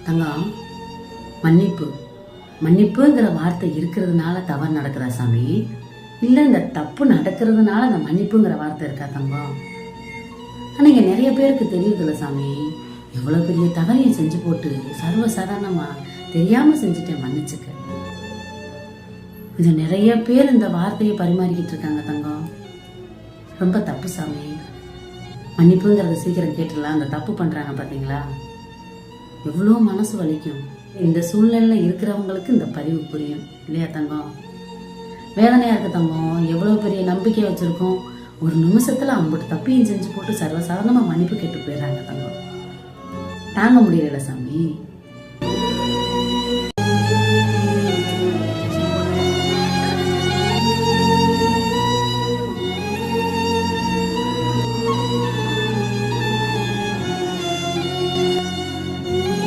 தங்கம், மன்னிப்பு மன்னிப்புங்கிற வார்த்தை இருக்கிறதுனால தவறு நடக்குதா சாமி? இல்லை இந்த தப்பு நடக்கிறதுனால அந்த மன்னிப்புங்கிற வார்த்தை இருக்கா தங்கம்? ஆனால் இங்கே நிறைய பேருக்கு தெரியுதுல்ல சாமி, எவ்வளோ பெரிய தவறையும் செஞ்சு போட்டு சர்வசாதாரணமாக தெரியாமல் செஞ்சுட்டேன் மன்னிச்சுக்க. இது நிறைய பேர் இந்த வார்த்தையை பரிமாறிக்கிட்டு இருக்காங்க தங்கம். ரொம்ப தப்பு சாமி. மன்னிப்புங்கிறத சீக்கிரம் கேட்டுடலாம். அந்த தப்பு பண்ணுறாங்க பார்த்தீங்களா, எவ்வளோ மனசு வலிக்கும். இந்த சூழ்நிலையில் இருக்கிறவங்களுக்கு இந்த பதிவு புரியும் இல்லையா தங்கம்? வேதனையாக இருக்கு தங்கம். எவ்வளோ பெரிய நம்பிக்கை வச்சுருக்கோம், ஒரு நிமிஷத்தில் அம்பட்டு தப்பையும் செஞ்சு போட்டு சர்வசாதாரணமாக மன்னிப்பு கேட்டு போயிடுறாங்க தங்கம். தாங்க முடியல சாமி.